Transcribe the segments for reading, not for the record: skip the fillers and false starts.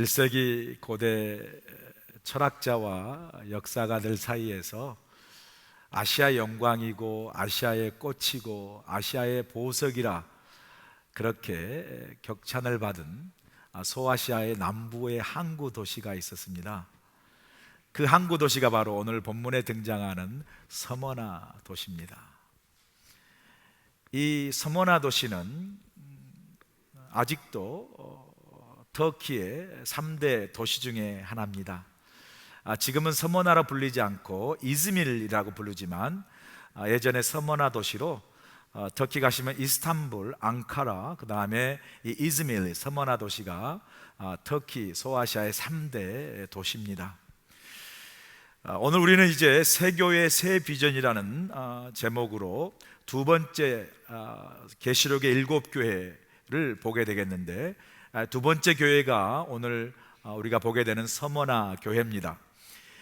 1세기 고대 철학자와 역사가들 사이에서 아시아의 영광이고 아시아의 꽃이고 아시아의 보석이라 그렇게 격찬을 받은 소아시아의 남부의 항구 도시가 있었습니다. 그 항구 도시가 바로 오늘 본문에 등장하는 서머나 도시입니다. 이 서머나 도시는 아직도 터키의 3대 도시 중에 하나입니다. 지금은 서머나라 불리지 않고 이즈밀이라고 부르지만 예전에 서머나 도시로 터키 가시면 이스탄불, 앙카라, 그 다음에 이 이즈밀, 서머나 도시가 터키 소아시아의 3대 도시입니다. 오늘 우리는 이제 새 교회 새 비전이라는 제목으로 두 번째 계시록의 7교회를 보게 되겠는데, 두 번째 교회가 오늘 우리가 보게 되는 서머나 교회입니다.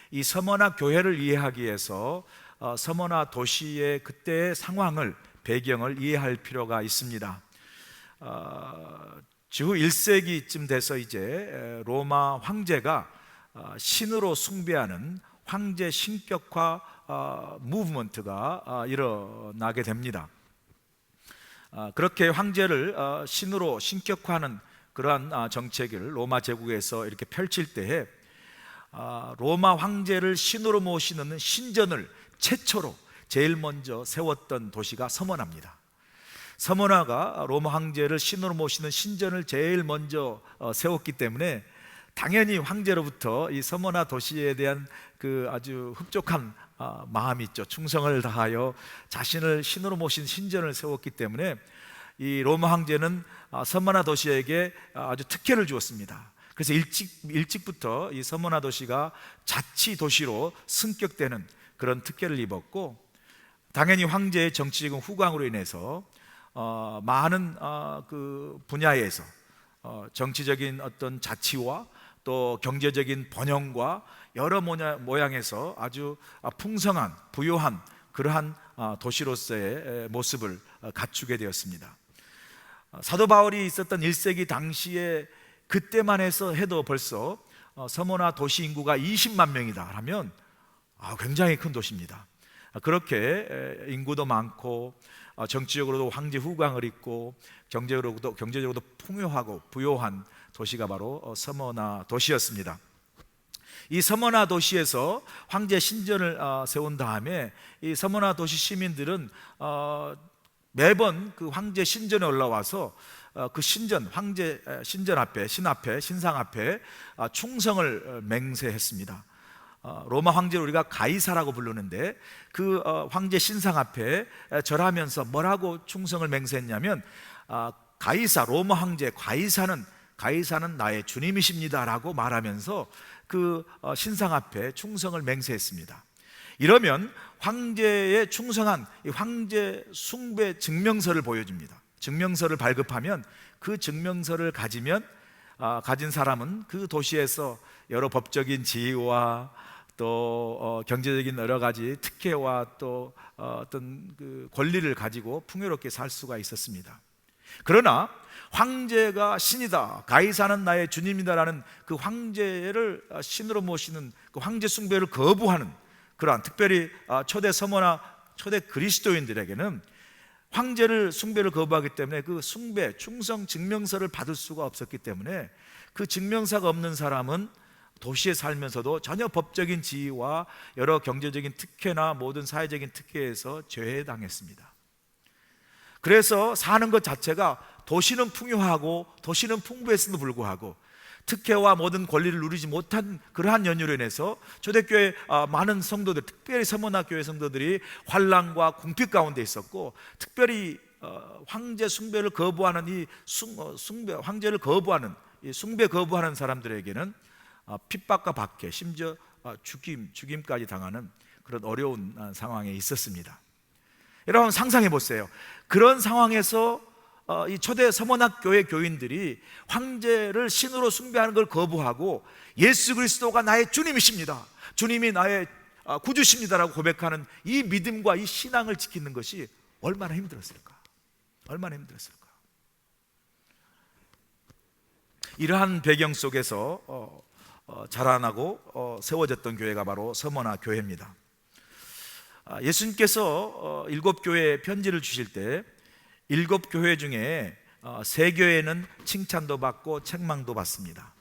이 서머나 교회를 이해하기 위해서 서머나 도시의 그때의 상황을, 배경을 이해할 필요가 있습니다. 주후 1세기쯤 돼서 이제 로마 황제가 신으로 숭배하는 황제 신격화 무브먼트가 일어나게 됩니다. 그렇게 황제를 신으로 신격화하는 그러한 정책을 로마 제국에서 이렇게 펼칠 때에 로마 황제를 신으로 모시는 신전을 최초로 제일 먼저 세웠던 도시가 서머나입니다. 서머나가 로마 황제를 신으로 모시는 신전을 제일 먼저 세웠기 때문에 당연히 황제로부터 이 서머나 도시에 대한 그 아주 흡족한 마음이 있죠. 충성을 다하여 자신을 신으로 모신 신전을 세웠기 때문에 이 로마 황제는 서머나 도시에게 아주 특혜를 주었습니다. 그래서 일찍부터 이 서머나 도시가 자치 도시로 승격되는 그런 특혜를 입었고, 당연히 황제의 정치적인 후광으로 인해서 많은 그 분야에서 정치적인 어떤 자치와 또 경제적인 번영과 여러 모양에서 아주 풍성한, 부요한 그러한 도시로서의 모습을 갖추게 되었습니다. 사도 바울이 있었던 1세기 당시에 그때만 해도 벌써 서머나 도시 인구가 20만 명이다 하면 굉장히 큰 도시입니다. 그렇게 인구도 많고 정치적으로도 황제 후광을 입고 경제적으로도 풍요하고 부요한 도시가 바로 서머나 도시였습니다. 이 서머나 도시에서 황제 신전을 세운 다음에 이 서머나 도시 시민들은 매번 그 황제 신전에 올라와서 그 황제 신전 앞에, 신상 앞에 충성을 맹세했습니다. 로마 황제를 우리가 가이사라고 부르는데 그 황제 신상 앞에 절하면서 뭐라고 충성을 맹세했냐면 가이사, 로마 황제 가이사는 나의 주님이십니다 라고 말하면서 그 신상 앞에 충성을 맹세했습니다. 이러면 황제에 충성한 이 황제 숭배 증명서를 보여줍니다. 증명서를 발급하면 그 증명서를 가진 사람은 그 도시에서 여러 법적인 지위와 또 경제적인 여러 가지 특혜와 또 어떤 그 권리를 가지고 풍요롭게 살 수가 있었습니다. 그러나 황제가 신이다, 가이사는 나의 주님이다라는 그 황제를 신으로 모시는 그 황제 숭배를 거부하는 그러한, 특별히 초대 서머나 초대 그리스도인들에게는 황제를 숭배를 거부하기 때문에 그 숭배, 충성 증명서를 받을 수가 없었기 때문에 그 증명서가 없는 사람은 도시에 살면서도 전혀 법적인 지위와 여러 경제적인 특혜나 모든 사회적인 특혜에서 제외당했습니다. 그래서 사는 것 자체가 도시는 풍요하고 도시는 풍부했음에도 불구하고 특혜와 모든 권리를 누리지 못한 그러한 연유로 인해서 초대교회 많은 성도들, 특별히 서머나 교회 성도들이 환난과 궁핍 가운데 있었고, 특별히 황제 숭배를 거부하는 이 황제를 거부하는 이 숭배 거부하는 사람들에게는 핍박과 박해, 심지어 죽임까지 당하는 그런 어려운 상황에 있었습니다. 여러분 상상해 보세요. 그런 상황에서 이 초대 서머나 교회 교인들이 황제를 신으로 숭배하는 걸 거부하고 예수 그리스도가 나의 주님이십니다, 주님이 나의 구주십니다라고 고백하는 이 믿음과 이 신앙을 지키는 것이 얼마나 힘들었을까? 이러한 배경 속에서 자라나고 세워졌던 교회가 바로 서머나 교회입니다. 예수님께서 7교회에 편지를 주실 때 7교회 중에 3교회는 칭찬도 받고 책망도 받습니다.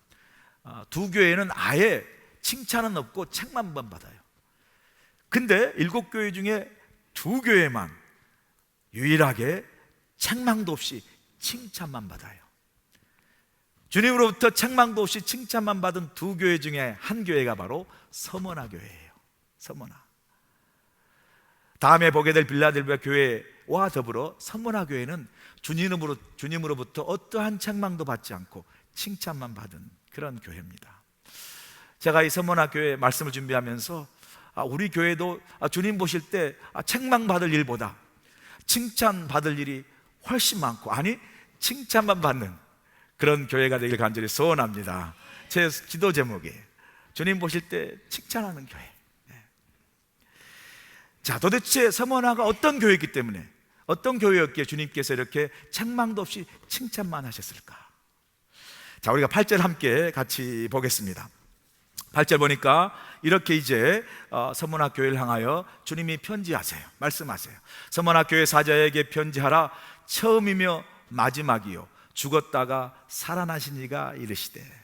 2교회는 아예 칭찬은 없고 책망만 받아요. 근데 7교회 중에 2교회만 유일하게 책망도 없이 칭찬만 받아요. 주님으로부터 책망도 없이 칭찬만 받은 2교회 중에 한 교회가 바로 서머나 교회예요. 서머나. 다음에 보게 될 빌라델비아 교회와 더불어 서머나 교회는 주님으로부터 어떠한 책망도 받지 않고 칭찬만 받은 그런 교회입니다. 제가 이 서머나 교회 말씀을 준비하면서 우리 교회도 주님 보실 때 책망 받을 일보다 칭찬 받을 일이 훨씬 많고, 아니 칭찬만 받는 그런 교회가 되길 간절히 소원합니다. 제 기도 제목이에요. 주님 보실 때 칭찬하는 교회. 자, 도대체 서머나가 어떤 교회이기 때문에, 어떤 교회였기에 주님께서 이렇게 책망도 없이 칭찬만 하셨을까? 자, 우리가 8절 함께 같이 보겠습니다. 8절 보니까 이렇게 이제 서머나 교회를 향하여 주님이 편지하세요. 말씀하세요. 서머나 교회 사자에게 편지하라. 처음이며 마지막이요 죽었다가 살아나신 이가 이르시되.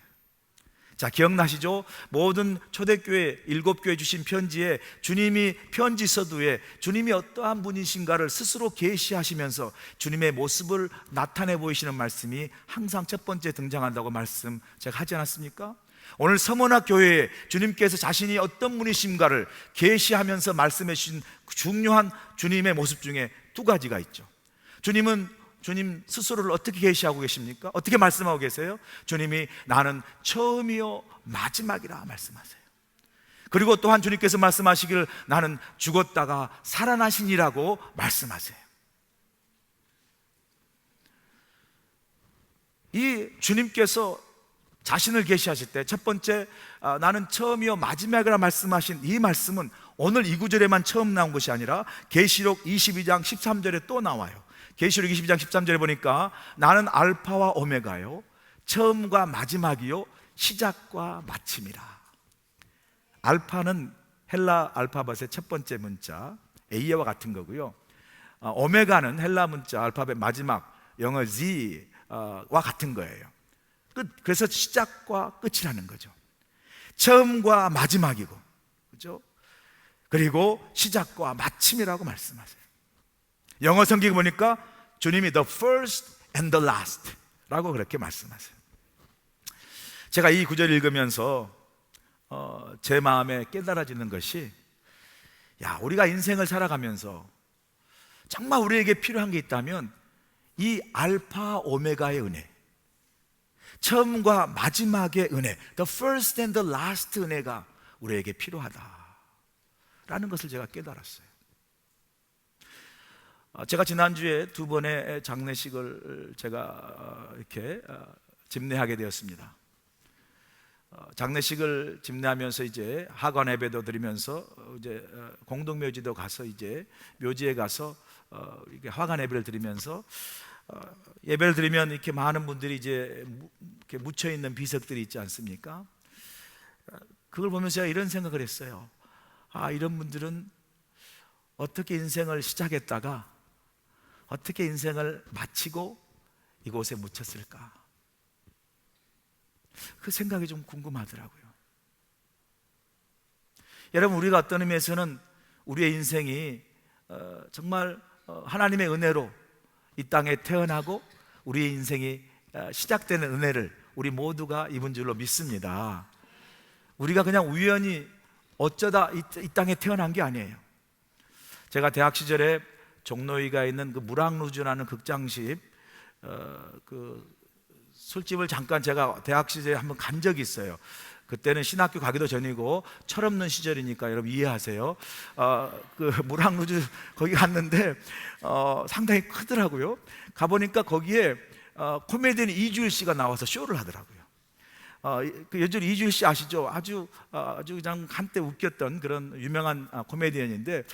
자, 기억나시죠? 모든 초대교회 7교회 주신 편지에 주님이 편지 서두에 주님이 어떠한 분이신가를 스스로 계시하시면서 주님의 모습을 나타내 보이시는 말씀이 항상 첫 번째 등장한다고 말씀 제가 하지 않았습니까? 오늘 서머나 교회에 주님께서 자신이 어떤 분이신가를 계시하면서 말씀해 주신 중요한 주님의 모습 중에 2가지가 있죠. 주님 스스로를 어떻게 계시하고 계십니까? 어떻게 말씀하고 계세요? 주님이 나는 처음이요 마지막이라 말씀하세요. 그리고 또한 주님께서 말씀하시기를 나는 죽었다가 살아나신이라고 말씀하세요. 이 주님께서 자신을 계시하실 때 첫 번째 나는 처음이요 마지막이라 말씀하신 이 말씀은 오늘 이 구절에만 처음 나온 것이 아니라 계시록 22장 13절에 또 나와요. 계시록 22장 13절에 보니까 나는 알파와 오메가요 처음과 마지막이요 시작과 마침이라. 알파는 헬라 알파벳의 첫 번째 문자 A와 같은 거고요. 오메가는 헬라 문자 알파벳 마지막 영어 Z와 같은 거예요. 그래서 시작과 끝이라는 거죠. 처음과 마지막이고, 그렇죠? 그리고 시작과 마침이라고 말씀하세요. 영어 성경 보니까 주님이 the first and the last 라고 그렇게 말씀하세요. 제가 이 구절을 읽으면서 제 마음에 깨달아지는 것이, 우리가 인생을 살아가면서 정말 우리에게 필요한 게 있다면 이 알파 오메가의 은혜, 처음과 마지막의 은혜, the first and the last 은혜가 우리에게 필요하다라는 것을 제가 깨달았어요. 제가 지난주에 2번의 장례식을 제가 이렇게 집례하게 되었습니다. 장례식을 집례하면서 이제 하관 예배도 드리면서 이제 공동묘지도 가서 이제 묘지에 가서 이렇게 화관 예배를 드리면서 예배를 드리면 이렇게 많은 분들이 이제 이렇게 묻혀 있는 비석들이 있지 않습니까? 그걸 보면서 제가 이런 생각을 했어요. 이런 분들은 어떻게 인생을 시작했다가 어떻게 인생을 마치고 이곳에 묻혔을까? 그 생각이 좀 궁금하더라고요. 여러분, 우리가 어떤 의미에서는 우리의 인생이 정말 하나님의 은혜로 이 땅에 태어나고 우리의 인생이 시작되는 은혜를 우리 모두가 입은 줄로 믿습니다. 우리가 그냥 우연히 어쩌다 이 땅에 태어난 게 아니에요. 제가 대학 시절에 종로위가 있는 그 무랑루즈라는 극장집 그 술집을 잠깐 제가 대학 시절에 한번 간 적이 있어요. 그때는 신학교 가기도 전이고 철없는 시절이니까 여러분 이해하세요. 그 무랑루즈 거기 갔는데 상당히 크더라고요. 가보니까 거기에 코미디언 이주일 씨가 나와서 쇼를 하더라고요. 그 여전히 이주일 씨 아시죠? 아주 그냥 한때 웃겼던 그런 유명한 코미디언인데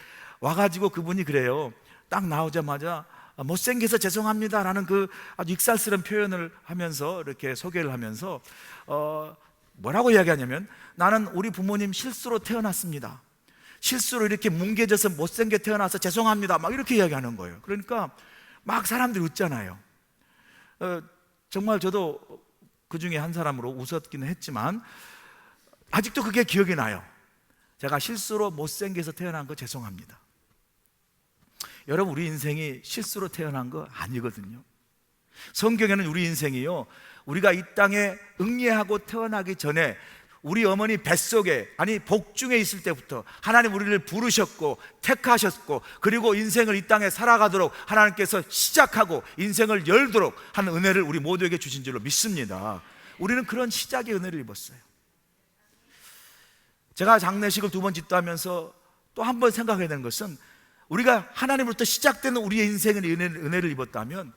와가지고 그분이 그래요. 딱 나오자마자 못생겨서 죄송합니다라는 그 아주 익살스러운 표현을 하면서 이렇게 소개를 하면서 뭐라고 이야기하냐면, 나는 우리 부모님 실수로 태어났습니다. 실수로 이렇게 뭉개져서 못생겨 태어나서 죄송합니다. 막 이렇게 이야기하는 거예요. 그러니까 막 사람들이 웃잖아요. 정말 저도 그 중에 한 사람으로 웃었기는 했지만 아직도 그게 기억이 나요. 제가 실수로 못생겨서 태어난 거 죄송합니다. 여러분, 우리 인생이 실수로 태어난 거 아니거든요. 성경에는 우리 인생이요, 우리가 이 땅에 응예하고 태어나기 전에 우리 어머니 뱃속에, 아니 복중에 있을 때부터 하나님 우리를 부르셨고 택하셨고, 그리고 인생을 이 땅에 살아가도록 하나님께서 시작하고 인생을 열도록 하는 은혜를 우리 모두에게 주신 줄로 믿습니다. 우리는 그런 시작의 은혜를 입었어요. 제가 장례식을 2번 집도하면서 또 한 번 생각해야 되는 것은, 우리가 하나님으로부터 시작되는 우리의 인생의 은혜를 입었다면,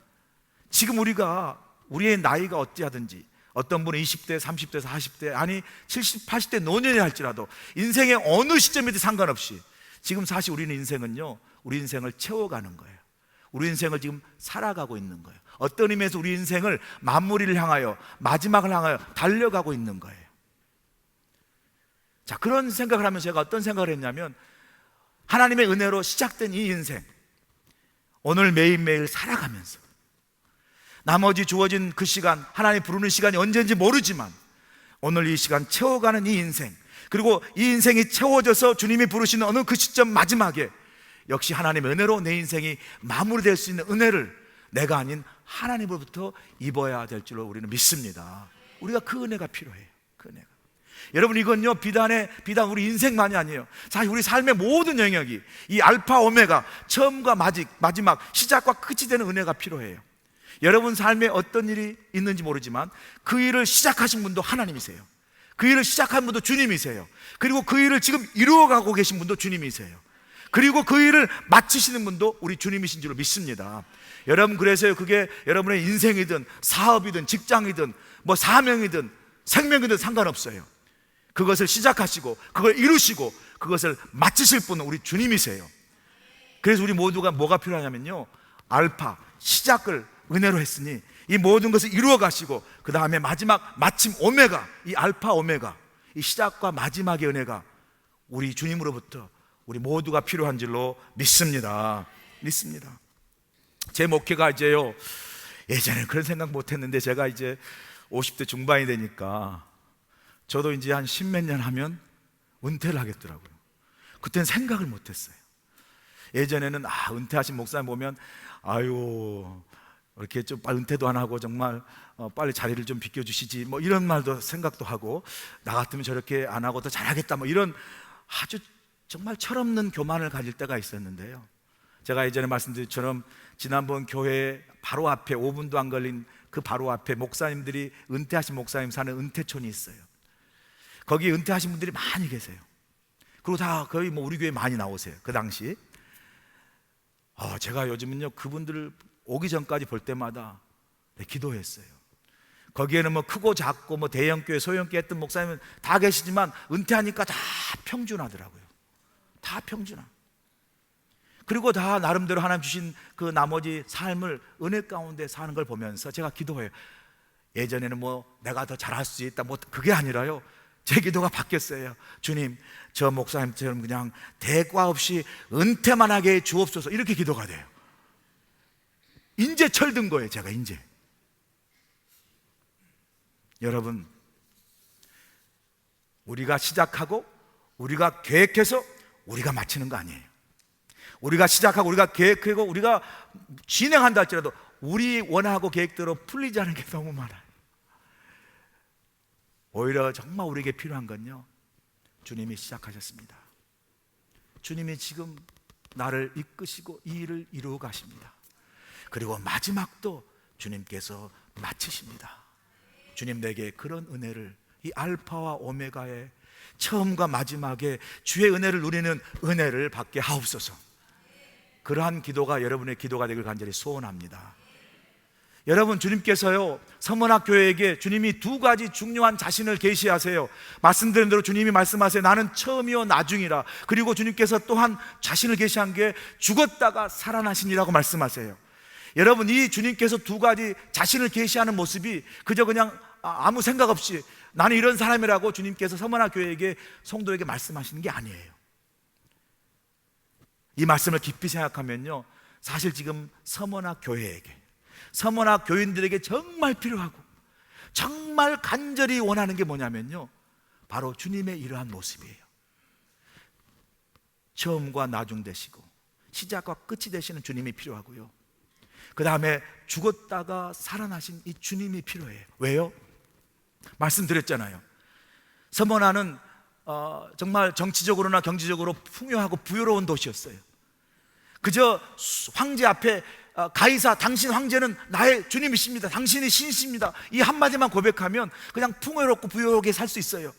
지금 우리의 나이가 어찌하든지, 어떤 분은 20대, 30대, 40대, 아니 70, 80대 노년이 할지라도 인생의 어느 시점이든 상관없이 지금 사실 우리는 인생은요, 우리 인생을 채워가는 거예요. 우리 인생을 지금 살아가고 있는 거예요. 어떤 의미에서 우리 인생을 마무리를 향하여, 마지막을 향하여 달려가고 있는 거예요. 자, 그런 생각을 하면 제가 어떤 생각을 했냐면, 하나님의 은혜로 시작된 이 인생, 오늘 매일매일 살아가면서 나머지 주어진 그 시간, 하나님 부르는 시간이 언제인지 모르지만 오늘 이 시간 채워가는 이 인생, 그리고 이 인생이 채워져서 주님이 부르시는 어느 그 시점 마지막에 역시 하나님의 은혜로 내 인생이 마무리될 수 있는 은혜를 내가 아닌 하나님으로부터 입어야 될 줄로 우리는 믿습니다. 우리가 그 은혜가 필요해요. 그 은혜가. 여러분, 이건요 비단 우리 인생만이 아니에요. 사실 우리 삶의 모든 영역이 이 알파 오메가, 처음과 마지막, 시작과 끝이 되는 은혜가 필요해요. 여러분 삶에 어떤 일이 있는지 모르지만 그 일을 시작하신 분도 하나님이세요. 그 일을 시작한 분도 주님이세요. 그리고 그 일을 지금 이루어가고 계신 분도 주님이세요. 그리고 그 일을 마치시는 분도 우리 주님이신 줄로 믿습니다. 여러분, 그래서요, 그게 여러분의 인생이든 사업이든 직장이든 뭐 사명이든 생명이든 상관없어요. 그것을 시작하시고 그걸 이루시고 그것을 마치실 분은 우리 주님이세요. 그래서 우리 모두가 뭐가 필요하냐면요, 알파, 시작을 은혜로 했으니 이 모든 것을 이루어 가시고 그 다음에 마지막 마침 오메가, 이 알파 오메가, 이 시작과 마지막의 은혜가 우리 주님으로부터 우리 모두가 필요한 줄로 믿습니다. 제 목회가 이제요, 예전에 그런 생각 못 했는데 제가 이제 50대 중반이 되니까 저도 이제 한 10몇 년 하면 은퇴를 하겠더라고요. 그때는 생각을 못 했어요. 예전에는 은퇴하신 목사님 보면 아유, 이렇게 좀 빨리 은퇴도 안 하고 정말 빨리 자리를 좀 비켜주시지, 뭐 이런 말도 생각도 하고, 나 같으면 저렇게 안 하고 더 잘하겠다, 뭐 이런 아주 정말 철없는 교만을 가질 때가 있었는데요, 제가 예전에 말씀드린 것처럼 지난번 교회 바로 앞에 5분도 안 걸린 그 바로 앞에 목사님들이, 은퇴하신 목사님 사는 은퇴촌이 있어요. 거기 은퇴하신 분들이 많이 계세요. 그리고 다 거의 뭐 우리 교회 많이 나오세요. 그 당시 제가 요즘은요 그분들을 오기 전까지 볼 때마다 기도했어요. 거기에는 뭐 크고 작고 뭐 대형교회 소형교회 했던 목사님은 다 계시지만 은퇴하니까 다 평준하더라고요. 다 평준화. 그리고 다 나름대로 하나님 주신 그 나머지 삶을 은혜 가운데 사는 걸 보면서 제가 기도해요. 예전에는 뭐 내가 더 잘할 수 있다, 뭐 그게 아니라요, 제 기도가 바뀌었어요. 주님, 저 목사님처럼 그냥 대과 없이 은퇴만 하게 주옵소서, 이렇게 기도가 돼요. 인제 철든 거예요, 제가 인제. 여러분, 우리가 시작하고 우리가 계획해서 우리가 마치는 거 아니에요. 우리가 시작하고 우리가 계획하고 우리가 진행한다 할지라도 우리 원하고 계획대로 풀리지 않은 게 너무 많아요. 오히려 정말 우리에게 필요한 건요, 주님이 시작하셨습니다. 주님이 지금 나를 이끄시고 이 일을 이루어 가십니다. 그리고 마지막도 주님께서 마치십니다. 주님, 내게 그런 은혜를, 이 알파와 오메가의 처음과 마지막에 주의 은혜를 누리는 은혜를 받게 하옵소서. 그러한 기도가 여러분의 기도가 되길 간절히 소원합니다. 여러분, 주님께서요 서문학교회에게 주님이 2가지 중요한 자신을 계시하세요. 말씀드린 대로 주님이 말씀하세요. 나는 처음이요 나중이라. 그리고 주님께서 또한 자신을 계시한 게 죽었다가 살아나신이라고 말씀하세요. 여러분, 이 주님께서 두 가지 자신을 계시하는 모습이 그저 그냥 아무 생각 없이 나는 이런 사람이라고 주님께서 서머나 교회에게, 성도에게 말씀하시는 게 아니에요. 이 말씀을 깊이 생각하면요, 사실 지금 서머나 교회에게, 서머나 교인들에게 정말 필요하고 정말 간절히 원하는 게 뭐냐면요, 바로 주님의 이러한 모습이에요. 처음과 나중 되시고 시작과 끝이 되시는 주님이 필요하고요, 그 다음에 죽었다가 살아나신 이 주님이 필요해요. 왜요? 말씀드렸잖아요. 서머나는 정말 정치적으로나 경제적으로 풍요하고 부유로운 도시였어요. 그저 황제 앞에 가이사, 당신 황제는 나의 주님이십니다, 당신이 신이십니다, 이 한마디만 고백하면 그냥 풍요롭고 부유하게 살 수 있어요.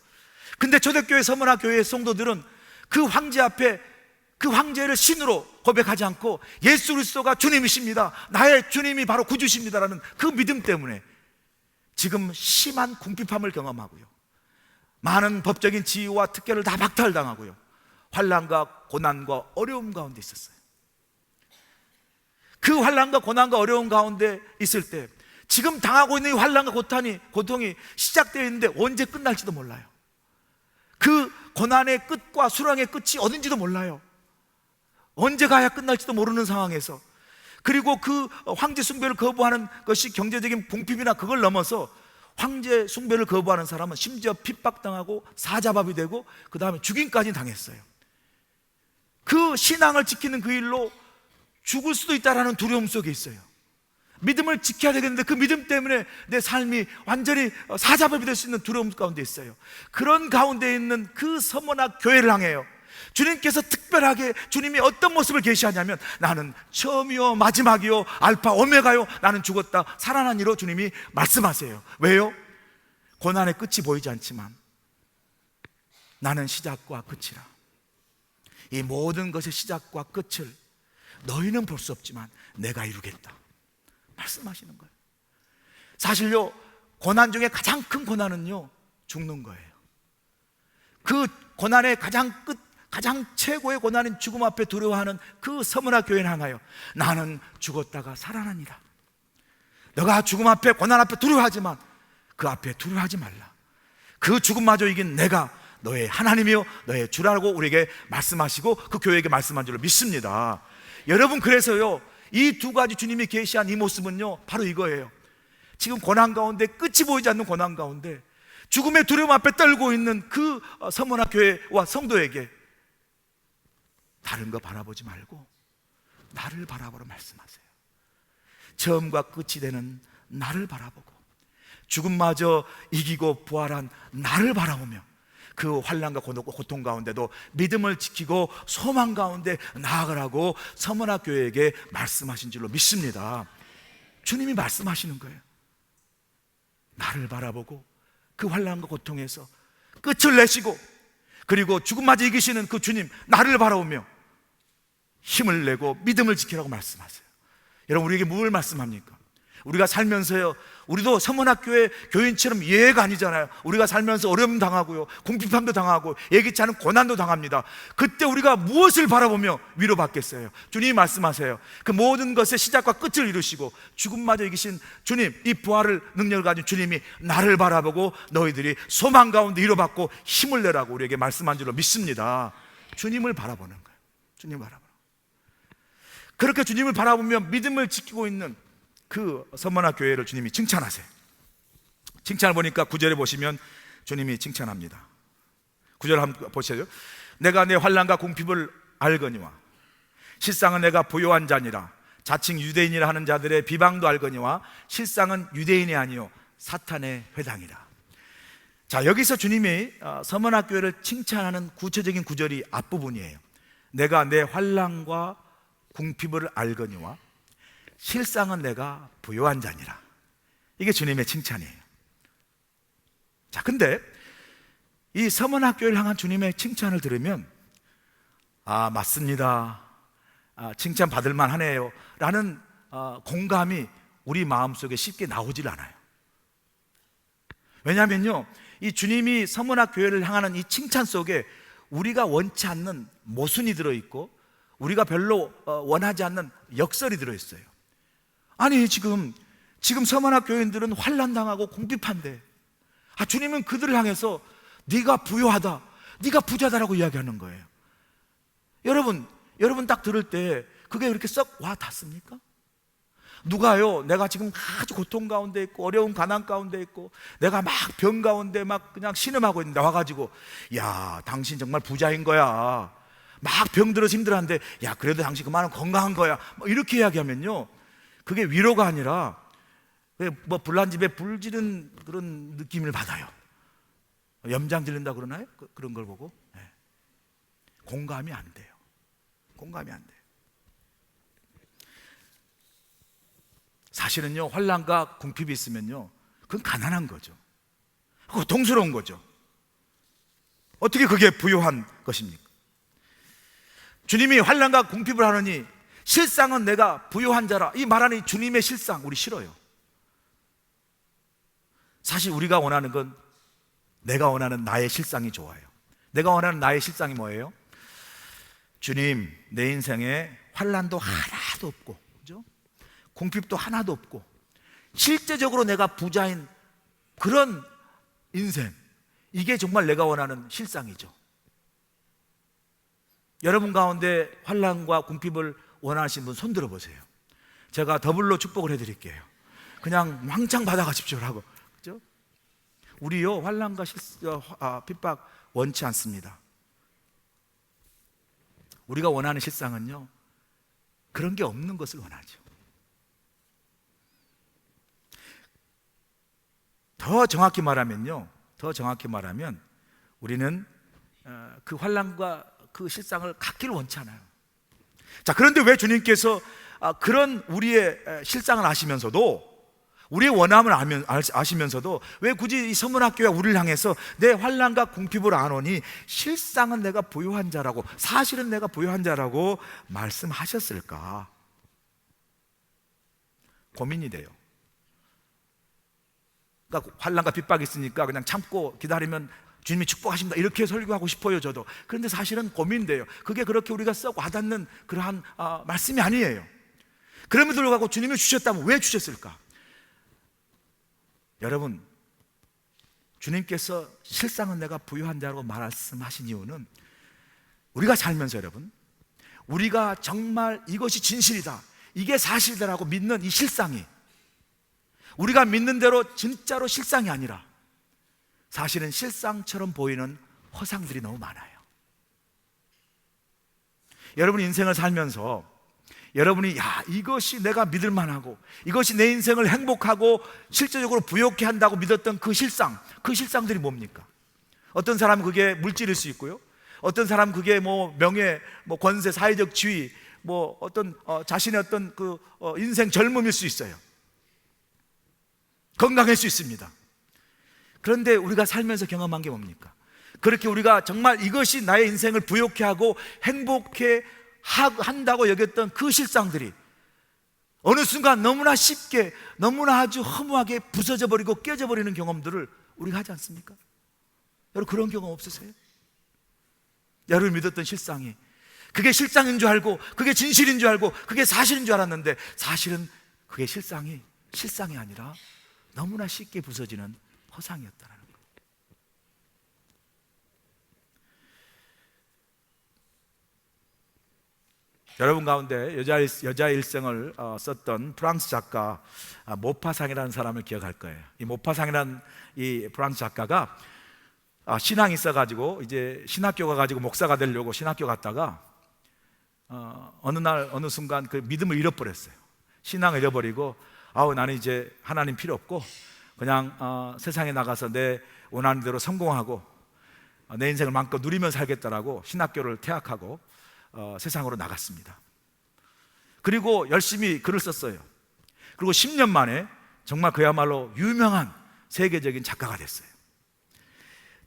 근데 초대교회 서머나 교회의 성도들은 그 황제 앞에 그 황제를 신으로 고백하지 않고 예수 그리스도가 주님이십니다, 나의 주님이 바로 구주십니다라는 그 믿음 때문에 지금 심한 궁핍함을 경험하고요, 많은 법적인 지위와 특권을 다 박탈당하고요, 환난과 고난과 어려움 가운데 있었어요. 그 환난과 고난과 어려움 가운데 있을 때 지금 당하고 있는 이 환난과 고통이 시작되어 있는데 언제 끝날지도 몰라요. 그 고난의 끝과 수렁의 끝이 어딘지도 몰라요. 언제 가야 끝날지도 모르는 상황에서, 그리고 그 황제 숭배를 거부하는 것이 경제적인 궁핍이나 그걸 넘어서 황제 숭배를 거부하는 사람은 심지어 핍박당하고 사자밥이 되고 그 다음에 죽임까지 당했어요. 그 신앙을 지키는 그 일로 죽을 수도 있다는 두려움 속에 있어요. 믿음을 지켜야 되겠는데 그 믿음 때문에 내 삶이 완전히 사자밥이 될 수 있는 두려움 가운데 있어요. 그런 가운데 있는 그 서머나 교회를 향해요, 주님께서 특별하게, 주님이 어떤 모습을 계시하냐면 나는 처음이요 마지막이요 알파 오메가요, 나는 죽었다 살아나니로 주님이 말씀하세요. 왜요? 고난의 끝이 보이지 않지만 나는 시작과 끝이라. 이 모든 것의 시작과 끝을 너희는 볼 수 없지만 내가 이루겠다 말씀하시는 거예요. 사실요, 고난 중에 가장 큰 고난은요, 죽는 거예요. 그 고난의 가장 최고의 고난인 죽음 앞에 두려워하는 그 서머나 교회를 향하여 나는 죽었다가 살아납니다. 너가 죽음 앞에, 고난 앞에 두려워하지만 그 앞에 두려워하지 말라. 그 죽음마저 이긴 내가 너의 하나님이요 너의 주라고 우리에게 말씀하시고 그 교회에게 말씀한 줄로 믿습니다. 여러분, 그래서요, 이 두 가지 주님이 계시한 이 모습은요, 바로 이거예요. 지금 고난 가운데, 끝이 보이지 않는 고난 가운데 죽음의 두려움 앞에 떨고 있는 그 서머나 교회와 성도에게 다른 거 바라보지 말고 나를 바라보라 말씀하세요. 처음과 끝이 되는 나를 바라보고 죽음마저 이기고 부활한 나를 바라보며 그 환난과 고통 가운데도 믿음을 지키고 소망 가운데 나아가라고 서머나 교회에게 말씀하신 줄로 믿습니다. 주님이 말씀하시는 거예요. 나를 바라보고 그 환난과 고통에서 끝을 내시고, 그리고 죽음마저 이기시는 그 주님 나를 바라보며 힘을 내고 믿음을 지키라고 말씀하세요. 여러분, 우리에게 뭘 말씀합니까? 우리가 살면서요, 우리도 서머나교회 교인처럼 예가 아니잖아요. 우리가 살면서 어려움 당하고요, 궁핍함도 당하고 예기치 않은 고난도 당합니다. 그때 우리가 무엇을 바라보며 위로받겠어요? 주님이 말씀하세요. 그 모든 것의 시작과 끝을 이루시고 죽음마저 이기신 주님, 이 부활을 능력을 가진 주님이 나를 바라보고 너희들이 소망 가운데 위로받고 힘을 내라고 우리에게 말씀한 줄로 믿습니다. 주님을 바라보는 거예요. 주님을 바라보는 거예요. 그렇게 주님을 바라보며 믿음을 지키고 있는 그 서머나 교회를 주님이 칭찬하세요. 칭찬을 보니까 9절에 보시면 주님이 칭찬합니다. 9절 한번 보세요. 내가 내 환난과 궁핍을 알거니와 실상은 내가 부요한 자니라. 자칭 유대인이라 하는 자들의 비방도 알거니와 실상은 유대인이 아니요 사탄의 회당이라. 자, 여기서 주님이 서머나 교회를 칭찬하는 구체적인 구절이 앞부분이에요. 내가 내 환난과 궁핍을 알거니와 실상은 내가 부요한 자니라. 이게 주님의 칭찬이에요. 자, 근데 이 서머나 교회를 향한 주님의 칭찬을 들으면 맞습니다, 칭찬 받을 만하네요 라는 공감이 우리 마음속에 쉽게 나오질 않아요. 왜냐하면요, 이 주님이 서머나 교회를 향하는 이 칭찬 속에 우리가 원치 않는 모순이 들어있고 우리가 별로 원하지 않는 역설이 들어있어요. 아니 지금 서머나 교인들은 환난당하고 궁핍한데 주님은 그들을 향해서 네가 부유하다, 네가 부자다라고 이야기하는 거예요. 여러분 딱 들을 때 그게 그렇게 썩 와 닿습니까? 누가요, 내가 지금 아주 고통 가운데 있고 어려운 가난 가운데 있고 내가 막 병 가운데 막 그냥 신음하고 있는데 와가지고 야 당신 정말 부자인 거야, 막 병들어서 힘들었는데 야 그래도 당신 그만은 건강한 거야, 뭐 이렇게 이야기하면요, 그게 위로가 아니라 뭐 불난 집에 불 지른 그런 느낌을 받아요. 염장 지른다 그러나요? 그런 걸 보고 공감이 안 돼요. 공감이 안 돼요. 사실은요, 환난과 궁핍이 있으면요, 그건 가난한 거죠. 고통스러운 거죠. 어떻게 그게 부유한 것입니까? 주님이 환난과 궁핍을 하느니 실상은 내가 부유한 자라, 이 말하는 주님의 실상 우리 싫어요. 사실 우리가 원하는 건 내가 원하는 나의 실상이 좋아요. 내가 원하는 나의 실상이 뭐예요? 주님, 내 인생에 환난도 하나도 없고, 그죠? 궁핍도 하나도 없고, 실제적으로 내가 부자인 그런 인생, 이게 정말 내가 원하는 실상이죠. 여러분 가운데 환난과 궁핍을 원하시는 분 손 들어보세요. 제가 더블로 축복을 해드릴게요. 그냥 왕창 받아가십시오라고. 그죠? 우리요, 환난과 핍박 원치 않습니다. 우리가 원하는 실상은요, 그런 게 없는 것을 원하죠. 더 정확히 말하면 우리는 그 환난과 그 실상을 갖기를 원치 않아요. 자, 그런데 왜 주님께서 그런 우리의 실상을 아시면서도, 우리의 원함을 아시면서도 왜 굳이 이 서문학교와 우리를 향해서 내 환난과 궁핍을 아노니 실상은 내가 부유한 자라고, 사실은 내가 부유한 자라고 말씀하셨을까? 고민이 돼요. 그러니까 환난과 핍박이 있으니까 그냥 참고 기다리면 주님이 축복하십니다, 이렇게 설교하고 싶어요, 저도. 그런데 사실은 고민돼요. 그게 그렇게 우리가 썩 와닿는 그러한 말씀이 아니에요. 그럼에도 불구하고 주님이 주셨다면 왜 주셨을까? 여러분, 주님께서 실상은 내가 부유한 자라고 말씀하신 이유는 우리가 살면서 여러분, 우리가 정말 이것이 진실이다, 이게 사실이다라고 믿는 이 실상이 우리가 믿는 대로 진짜로 실상이 아니라 사실은 실상처럼 보이는 허상들이 너무 많아요. 여러분 인생을 살면서 여러분이 이것이 내가 믿을 만하고 이것이 내 인생을 행복하고 실제적으로 부욕해 한다고 믿었던 그 실상들이 뭡니까? 어떤 사람은 그게 물질일 수 있고요, 어떤 사람은 그게 명예, 권세, 사회적 지위, 어떤 자신의 어떤 인생 젊음일 수 있어요. 건강할 수 있습니다. 그런데 우리가 살면서 경험한 게 뭡니까? 그렇게 우리가 정말 이것이 나의 인생을 부욕해 하고 행복해 한다고 여겼던 그 실상들이 어느 순간 너무나 쉽게, 너무나 아주 허무하게 부서져 버리고 깨져 버리는 경험들을 우리가 하지 않습니까? 여러분 그런 경험 없으세요? 여러분 믿었던 실상이 그게 실상인 줄 알고, 그게 진실인 줄 알고, 그게 사실인 줄 알았는데 사실은 그게 실상이 아니라 너무나 쉽게 부서지는 허상이었다는 거예요. 여러분 가운데 여자의 일생을 썼던 프랑스 작가 모파상이라는 사람을 기억할 거예요. 이 모파상이라는 이 프랑스 작가가 신앙이 있어가지고 이제 신학교 가가지고 목사가 되려고 신학교 갔다가 어느 순간 그 믿음을 잃어버렸어요. 신앙을 잃어버리고 나는 이제 하나님 필요 없고 그냥 세상에 나가서 내 원하는 대로 성공하고 내 인생을 마음껏 누리며 살겠다라고 신학교를 퇴학하고 세상으로 나갔습니다. 그리고 열심히 글을 썼어요. 그리고 10년 만에 정말 그야말로 유명한 세계적인 작가가 됐어요.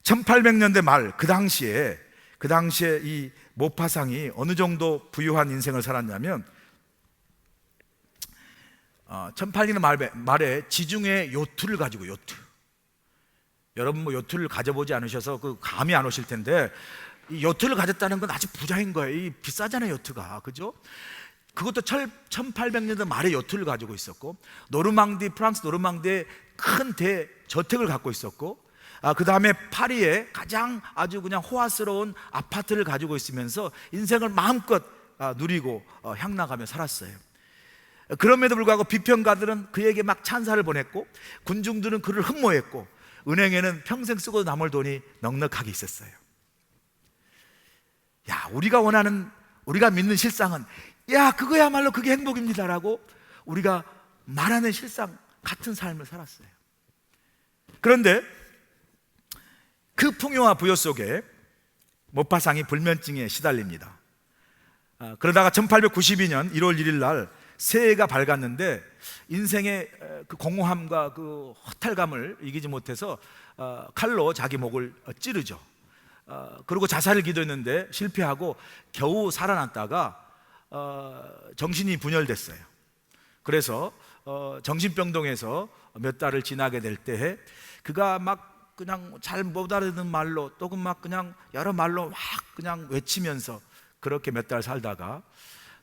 1800년대 말 그 당시에 이 모파상이 어느 정도 부유한 인생을 살았냐면 1800년 말에 지중해 요트를 가지고, 여러분 요트를 가져보지 않으셔서 감이 안 오실 텐데 이 요트를 가졌다는 건 아주 부자인 거예요. 이 비싸잖아요, 요트가. 그죠? 그것도 1800년대 말에 요트를 가지고 있었고, 노르망디, 프랑스 노르망디에 큰 대저택을 갖고 있었고, 그 다음에 파리에 가장 아주 그냥 호화스러운 아파트를 가지고 있으면서 인생을 마음껏 누리고 향락하며 살았어요. 그럼에도 불구하고 비평가들은 그에게 막 찬사를 보냈고, 군중들은 그를 흠모했고, 은행에는 평생 쓰고 남을 돈이 넉넉하게 있었어요. 야, 우리가 믿는 실상은, 야, 그거야말로 그게 행복입니다라고 우리가 말하는 실상 같은 삶을 살았어요. 그런데 그 풍요와 부여 속에 모파상이 불면증에 시달립니다. 그러다가 1892년 1월 1일 날 새해가 밝았는데, 인생의 그 공허함과 그 허탈감을 이기지 못해서 칼로 자기 목을 찌르죠. 그리고 자살을 기도했는데 실패하고 겨우 살아났다가 정신이 분열됐어요. 그래서 정신병동에서 몇 달을 지나게 될 때에 그가 막 그냥 잘 못 알아듣는 말로, 또 막 그냥 여러 말로 막 그냥 외치면서 그렇게 몇 달 살다가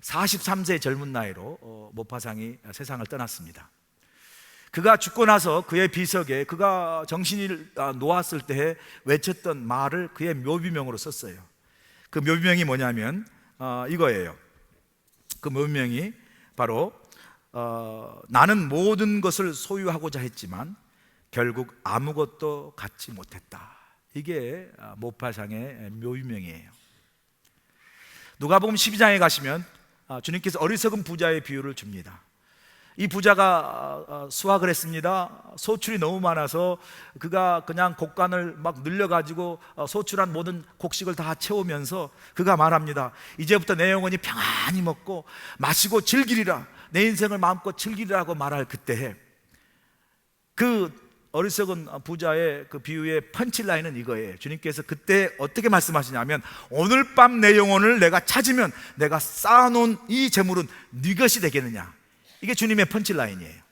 43세의 젊은 나이로 모파상이 세상을 떠났습니다. 그가 죽고 나서 그의 비석에 그가 정신이 놓았을 때 외쳤던 말을 그의 묘비명으로 썼어요. 그 묘비명이 뭐냐면 이거예요. 그 묘비명이 바로 나는 모든 것을 소유하고자 했지만 결국 아무것도 갖지 못했다. 이게 모파상의 묘비명이에요. 누가복음 12장에 가시면 주님께서 어리석은 부자의 비유를 줍니다. 이 부자가 수확을 했습니다. 소출이 너무 많아서 그가 그냥 곡간을 막 늘려가지고 소출한 모든 곡식을 다 채우면서 그가 말합니다. 이제부터 내 영혼이 평안히 먹고 마시고 즐기리라, 내 인생을 마음껏 즐기리라고 말할 그때에, 그 어리석은 부자의 그 비유의 펀치라인은 이거예요. 주님께서 그때 어떻게 말씀하시냐면, 오늘 밤 내 영혼을 내가 찾으면 내가 쌓아놓은 이 재물은 네 것이 되겠느냐. 이게 주님의 펀치라인이에요.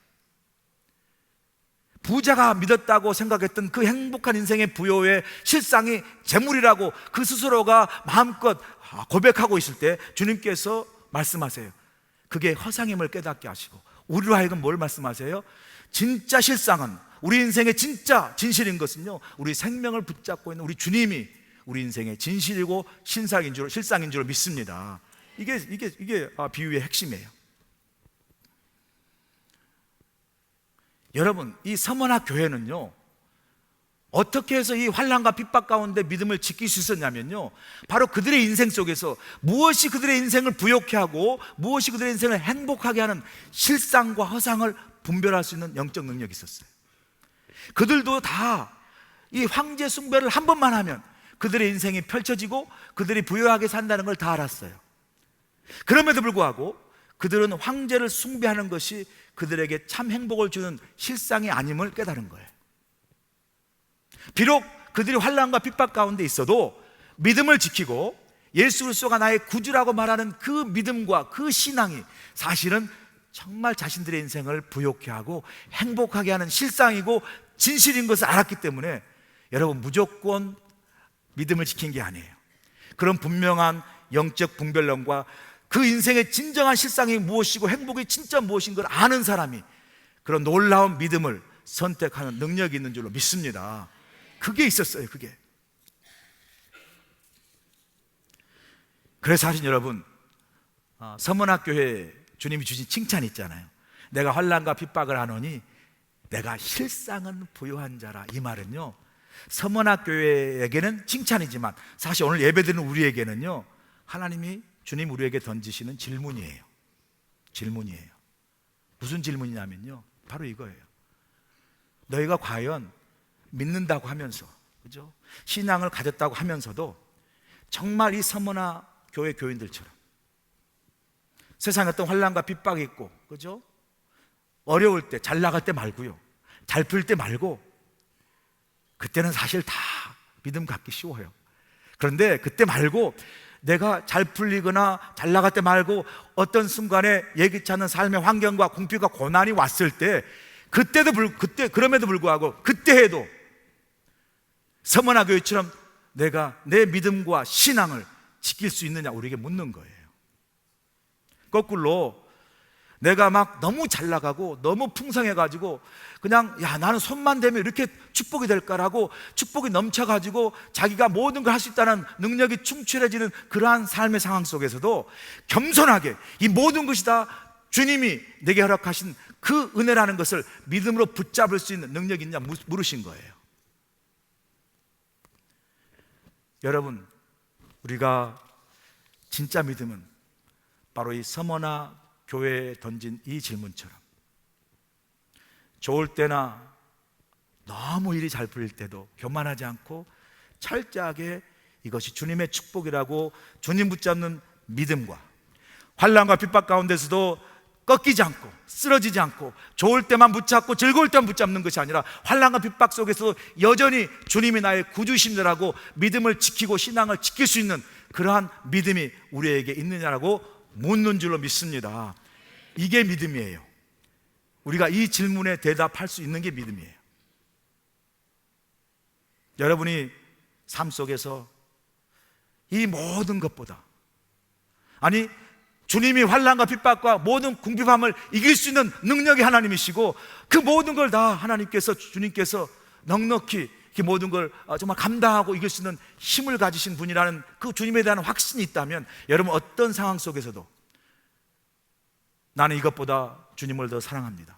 부자가 믿었다고 생각했던 그 행복한 인생의 부여의 실상이 재물이라고 그 스스로가 마음껏 고백하고 있을 때 주님께서 말씀하세요. 그게 허상임을 깨닫게 하시고, 우리로 하여금 뭘 말씀하세요? 진짜 실상은, 우리 인생의 진짜 진실인 것은요, 우리 생명을 붙잡고 있는 우리 주님이 우리 인생의 진실이고 실상인 줄 믿습니다. 이게 비유의 핵심이에요. 여러분, 이 서머나 교회는요, 어떻게 해서 이 환난과 핍박 가운데 믿음을 지킬 수 있었냐면요, 바로 그들의 인생 속에서 무엇이 그들의 인생을 부욕해 하고 무엇이 그들의 인생을 행복하게 하는 실상과 허상을 분별할 수 있는 영적 능력이 있었어요. 그들도 다 이 황제 숭배를 한 번만 하면 그들의 인생이 펼쳐지고 그들이 부유하게 산다는 걸 다 알았어요. 그럼에도 불구하고 그들은 황제를 숭배하는 것이 그들에게 참 행복을 주는 실상이 아님을 깨달은 거예요. 비록 그들이 환난과 핍박 가운데 있어도 믿음을 지키고 예수 그리스도가 나의 구주라고 말하는 그 믿음과 그 신앙이 사실은 정말 자신들의 인생을 부욕해 하고 행복하게 하는 실상이고 진실인 것을 알았기 때문에, 여러분, 무조건 믿음을 지킨 게 아니에요. 그런 분명한 영적 분별론과 그 인생의 진정한 실상이 무엇이고 행복이 진짜 무엇인 걸 아는 사람이 그런 놀라운 믿음을 선택하는 능력이 있는 줄로 믿습니다. 그게 있었어요. 그게. 그래서 사실 여러분, 서문학교회 주님이 주신 칭찬이 있잖아요. 내가 환난과 핍박을 하노니 내가 실상은 부유한 자라. 이 말은요, 서문학교회에게는 칭찬이지만 사실 오늘 예배드리는 우리에게는요, 하나님이, 주님 우리에게 던지시는 질문이에요. 질문이에요. 무슨 질문이냐면요, 바로 이거예요. 너희가 과연 믿는다고 하면서, 그죠? 신앙을 가졌다고 하면서도 정말 이 서머나 교회 교인들처럼 세상에 어떤 환난과 핍박이 있고, 그죠? 어려울 때, 잘 나갈 때 말고요, 잘 풀 때 말고, 그때는 사실 다 믿음 갖기 쉬워요. 그런데 그때 말고, 내가 잘 풀리거나 잘 나갈 때 말고 어떤 순간에 예기치 않은 삶의 환경과 공피가 고난이 왔을 때, 그럼에도 불구하고 그때 해도 서머나 교회처럼 내가 내 믿음과 신앙을 지킬 수 있느냐, 우리에게 묻는 거예요. 거꾸로 내가 막 너무 잘 나가고 너무 풍성해가지고 그냥 야 나는 손만 대면 이렇게 축복이 될까라고 축복이 넘쳐가지고 자기가 모든 걸 할 수 있다는 능력이 충실해지는 그러한 삶의 상황 속에서도 겸손하게 이 모든 것이 다 주님이 내게 허락하신 그 은혜라는 것을 믿음으로 붙잡을 수 있는 능력이 있냐 물으신 거예요. 여러분, 우리가 진짜 믿음은 바로 이 서머나 교회에 던진 이 질문처럼 좋을 때나 너무 일이 잘 풀릴 때도 교만하지 않고 철저하게 이것이 주님의 축복이라고 주님 붙잡는 믿음과 환난과 핍박 가운데서도 꺾이지 않고 쓰러지지 않고 좋을 때만 붙잡고 즐거울 때만 붙잡는 것이 아니라 환난과 핍박 속에서 여전히 주님이 나의 구주심이라고 믿음을 지키고 신앙을 지킬 수 있는 그러한 믿음이 우리에게 있느냐라고 묻는 줄로 믿습니다. 이게 믿음이에요. 우리가 이 질문에 대답할 수 있는 게 믿음이에요. 여러분이 삶 속에서 이 모든 것보다 아니 주님이 환난과 핍박과 모든 궁핍함을 이길 수 있는 능력이 하나님이시고 그 모든 걸 다 하나님께서 주님께서 넉넉히 그 모든 걸 정말 감당하고 이길 수 있는 힘을 가지신 분이라는 그 주님에 대한 확신이 있다면 여러분 어떤 상황 속에서도 나는 이것보다 주님을 더 사랑합니다.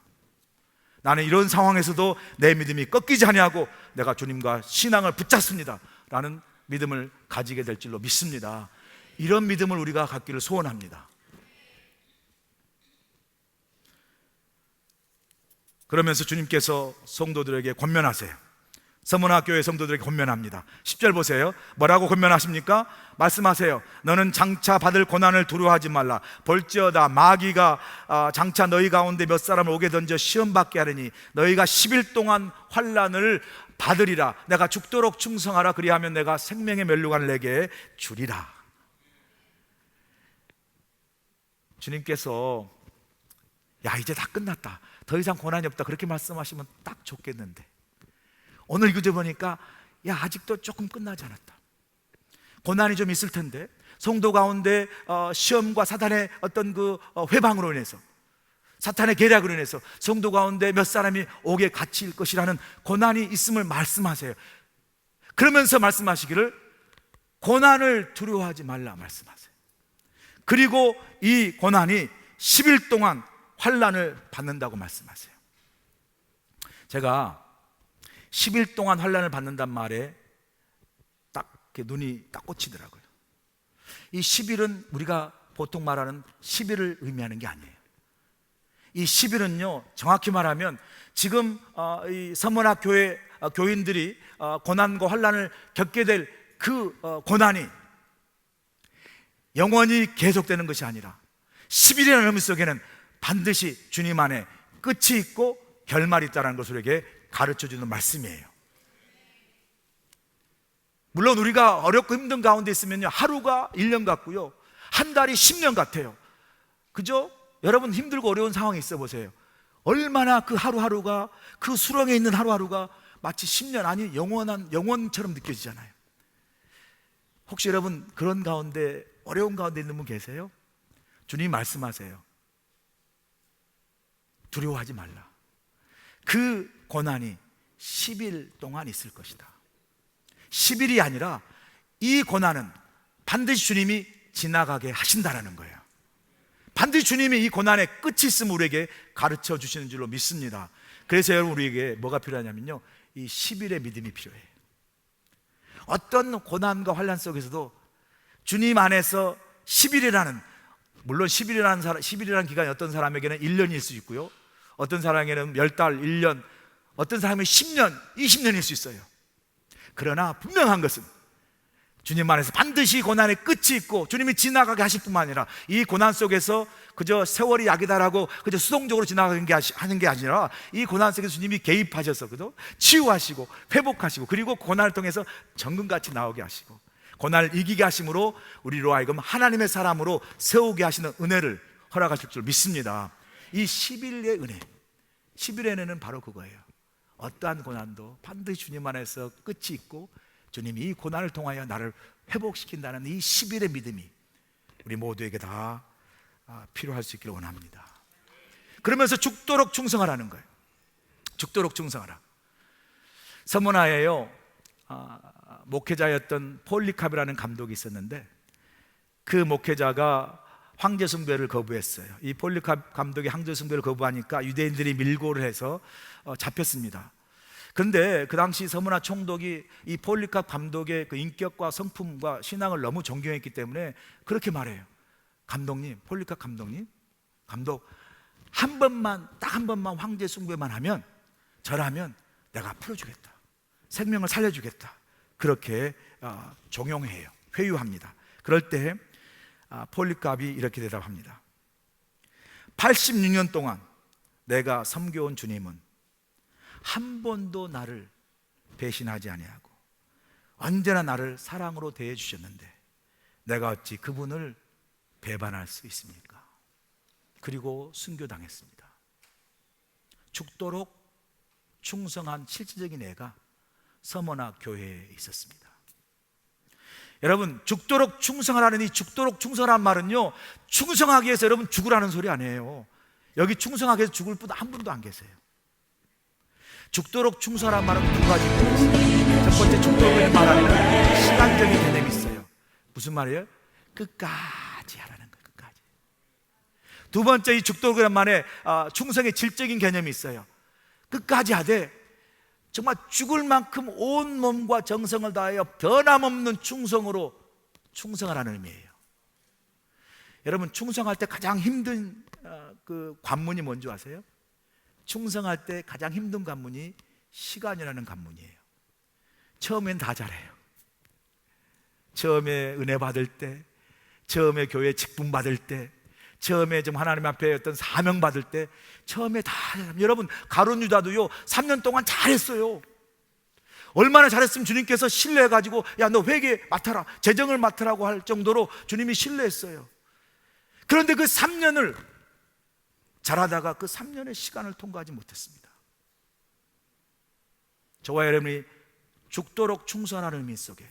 나는 이런 상황에서도 내 믿음이 꺾이지 아니하고 내가 주님과 신앙을 붙잡습니다 라는 믿음을 가지게 될 줄로 믿습니다. 이런 믿음을 우리가 갖기를 소원합니다. 그러면서 주님께서 성도들에게 권면하세요. 서머나 교회 성도들에게 권면합니다. 10절 보세요. 뭐라고 권면하십니까? 말씀하세요. 너는 장차 받을 고난을 두려워하지 말라. 볼지어다 마귀가 장차 너희 가운데 몇 사람을 오게 던져 시험받게 하리니 너희가 10일 동안 환난을 받으리라. 내가 죽도록 충성하라. 그리하면 내가 생명의 면류관을 내게 주리라. 주님께서 야 이제 다 끝났다, 더 이상 고난이 없다 그렇게 말씀하시면 딱 좋겠는데 오늘 읽어 보니까 야 아직도 조금 끝나지 않았다, 고난이 좀 있을 텐데 성도 가운데 시험과 사탄의 어떤 그 회방으로 인해서 사탄의 계략으로 인해서 성도 가운데 몇 사람이 옥에 갇힐 것이라는 고난이 있음을 말씀하세요. 그러면서 말씀하시기를 고난을 두려워하지 말라 말씀하세요. 그리고 이 고난이 10일 동안 환난을 받는다고 말씀하세요. 제가 10일 동안 환난을 받는단 말에 딱 눈이 딱 꽂히더라고요. 이 10일은 우리가 보통 말하는 10일을 의미하는 게 아니에요. 이 10일은요 정확히 말하면 지금 이 서머나 교회 교인들이 고난과 환난을 겪게 될 그 고난이 영원히 계속되는 것이 아니라 10일이라는 의미 속에는 반드시 주님 안에 끝이 있고 결말이 있다는 것을 우리에게 가르쳐주는 말씀이에요. 물론 우리가 어렵고 힘든 가운데 있으면요 하루가 1년 같고요 한 달이 10년 같아요. 그죠? 여러분 힘들고 어려운 상황에 있어 보세요. 얼마나 그 하루하루가 그 수렁에 있는 하루하루가 마치 10년 아니 영원처럼 느껴지잖아요. 혹시 여러분 그런 가운데 어려운 가운데 있는 분 계세요? 주님이 말씀하세요. 두려워하지 말라. 그 고난이 10일 동안 있을 것이다. 10일이 아니라 이 고난은 반드시 주님이 지나가게 하신다는 거예요. 반드시 주님이 이 고난의 끝이 있음을 우리에게 가르쳐 주시는 줄로 믿습니다. 그래서 여러분 우리에게 뭐가 필요하냐면요 이 10일의 믿음이 필요해요. 어떤 고난과 환난 속에서도 주님 안에서 10일이라는, 물론 10일이라는 기간이 어떤 사람에게는 1년일 수 있고요 어떤 사람에게는 10달, 1년, 어떤 사람은 10년, 20년일 수 있어요. 그러나 분명한 것은 주님 안에서 반드시 고난의 끝이 있고 주님이 지나가게 하실 뿐만 아니라 이 고난 속에서 그저 세월이 약이다라고 그저 수동적으로 지나가는 게 하는 게 아니라 이 고난 속에서 주님이 개입하셔서 그죠? 치유하시고 회복하시고 그리고 고난을 통해서 정금같이 나오게 하시고 고난을 이기게 하심으로 우리로 하여금 하나님의 사람으로 세우게 하시는 은혜를 허락하실 줄 믿습니다. 이 10일의 은혜, 10일의 은혜는 바로 그거예요. 어떠한 고난도 반드시 주님 안에서 끝이 있고 주님이 이 고난을 통하여 나를 회복시킨다는 이 10일의 믿음이 우리 모두에게 다 필요할 수 있기를 원합니다. 그러면서 죽도록 충성하라는 거예요. 죽도록 충성하라. 서문화에요, 목회자였던 폴리캅이라는 감독이 있었는데 그 목회자가 황제 숭배를 거부했어요. 이 폴리캅 감독이 황제 숭배를 거부하니까 유대인들이 밀고를 해서 잡혔습니다. 그런데 그 당시 서문화 총독이 이 폴리캅 감독의 그 인격과 성품과 신앙을 너무 존경했기 때문에 그렇게 말해요. 감독님, 폴리캅 감독님, 감독 한 번만, 딱 한 번만 황제 숭배만 하면, 절하면 내가 풀어주겠다, 생명을 살려주겠다, 그렇게 종용해요. 회유합니다. 그럴 때 폴리캅이 이렇게 대답합니다. 86년 동안 내가 섬겨온 주님은 한 번도 나를 배신하지 아니하고 언제나 나를 사랑으로 대해 주셨는데 내가 어찌 그분을 배반할 수 있습니까? 그리고 순교당했습니다. 죽도록 충성한 실질적인 애가 서머나 교회에 있었습니다. 여러분, 죽도록 충성하라는 이 죽도록 충성하라는 말은요, 충성하기 위해서 여러분 죽으라는 소리 아니에요. 여기 충성하기 위해서 죽을 분 한 분도 안 계세요. 죽도록 충성하라는 말은 두 가지 있어요. 첫 번째, 죽도록의 말 안에는 시간적인 개념이 있어요. 무슨 말이에요? 끝까지 하라는 거예요. 끝까지. 두 번째, 이 죽도록이라는 말에 충성의 질적인 개념이 있어요. 끝까지 하되 정말 죽을 만큼 온 몸과 정성을 다하여 변함없는 충성으로 충성하라는 의미예요. 여러분, 충성할 때 가장 힘든 그 관문이 뭔지 아세요? 충성할 때 가장 힘든 관문이 시간이라는 관문이에요. 처음엔 다 잘해요. 처음에 은혜 받을 때, 처음에 교회 직분 받을 때, 처음에 좀 하나님 앞에 어떤 사명 받을 때 처음에 다 잘합니다. 여러분, 가룟 유다도요 3년 동안 잘했어요. 얼마나 잘했으면 주님께서 신뢰해가지고 야, 너 회개 맡아라, 재정을 맡으라고 할 정도로 주님이 신뢰했어요. 그런데 그 3년을 잘하다가 그 3년의 시간을 통과하지 못했습니다. 저와 여러분이 죽도록 충성하는 의미 속에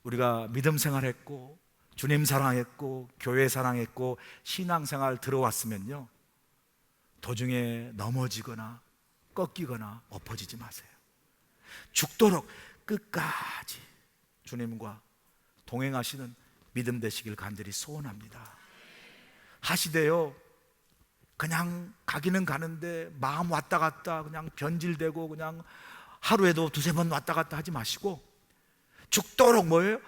우리가 믿음 생활했고 주님 사랑했고 교회 사랑했고 신앙생활 들어왔으면요, 도중에 넘어지거나 꺾이거나 엎어지지 마세요. 죽도록 끝까지 주님과 동행하시는 믿음 되시길 간절히 소원합니다. 하시되요, 그냥 가기는 가는데 마음 왔다 갔다 그냥 변질되고 그냥 하루에도 두세 번 왔다 갔다 하지 마시고 죽도록 뭐예요?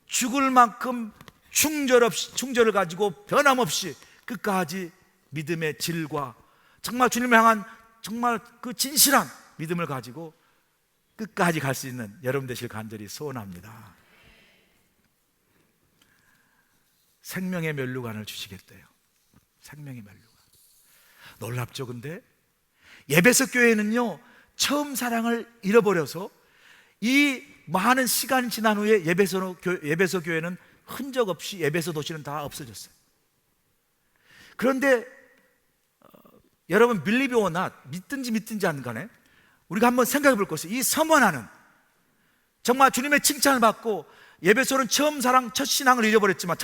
죽을 만큼 충절을 가지고 변함없이 끝까지 믿음의 질과 정말 주님을 향한 정말 그 진실한 믿음을 가지고 끝까지 갈 수 있는 여러분 되실 간절히 소원합니다. 생명의 면류관을 주시겠대요. 생명의 면류관. 놀랍죠? 근데 에베소 교회는요, 처음 사랑을 잃어버려서 이 많은 시간이 지난 후에 에베소 교회는 흔적 없이 에베소 도시는 다 없어졌어요. 그런데 여러분, believe or not, 믿든지 안 간에 우리가 한번 생각해 볼 것이, 이 서머나는 정말 주님의 칭찬을 받고 에베소는 처음 사랑, 첫사랑을 잃어버렸지만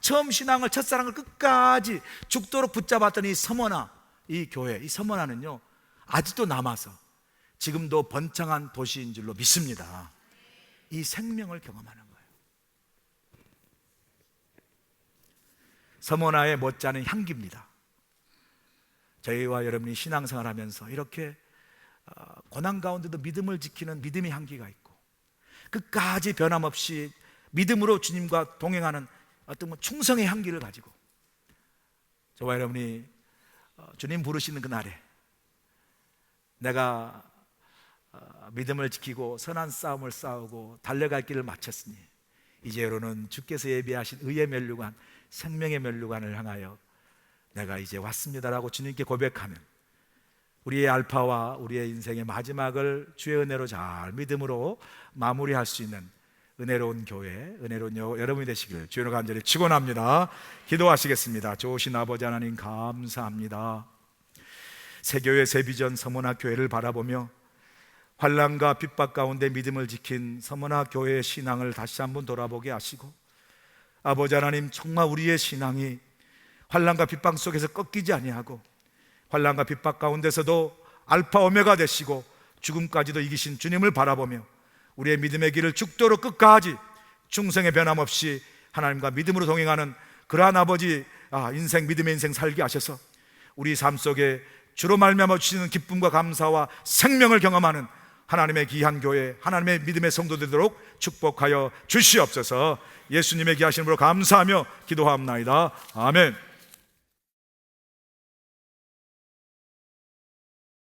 처음 신앙을, 첫사랑을 끝까지 죽도록 붙잡았던 이 서머나, 이 교회, 이 서머나는요 아직도 남아서 지금도 번창한 도시인 줄로 믿습니다. 이 생명을 경험하는 거예요. 서머나의 못지않은 향기입니다. 저희와 여러분이 신앙생활 하면서 이렇게 고난 가운데도 믿음을 지키는 믿음의 향기가 있고 끝까지 변함없이 믿음으로 주님과 동행하는 어떤 충성의 향기를 가지고 저와 여러분이 주님 부르시는 그날에 내가 믿음을 지키고 선한 싸움을 싸우고 달려갈 길을 마쳤으니 이제로는 주께서 예비하신 의의 면류관, 생명의 면류관을 향하여 내가 이제 왔습니다라고 주님께 고백하면 우리의 알파와 우리의 인생의 마지막을 주의 은혜로 잘 믿음으로 마무리할 수 있는 은혜로운 교회, 은혜로운 여러분이 되시길 주님으로 간절히 축원합니다. 기도하시겠습니다. 좋으신 아버지 하나님, 감사합니다. 새교회 새비전 서머나 교회를 바라보며 환난과 핍박 가운데 믿음을 지킨 서머나 교회의 신앙을 다시 한번 돌아보게 하시고 아버지 하나님, 정말 우리의 신앙이 환난과 핍박 속에서 꺾이지 아니하고 환난과 핍박 가운데서도 알파 오메가 되시고 죽음까지도 이기신 주님을 바라보며 우리의 믿음의 길을 죽도록 끝까지 충성의 변함없이 하나님과 믿음으로 동행하는 그러한 아버지 인생, 믿음의 인생 살게 하셔서 우리 삶 속에 주로 말미암아 주시는 기쁨과 감사와 생명을 경험하는 하나님의 귀한 교회, 하나님의 믿음의 성도 되도록 축복하여 주시옵소서. 예수님의 귀하신 이름으로 감사하며 기도하옵나이다. 아멘.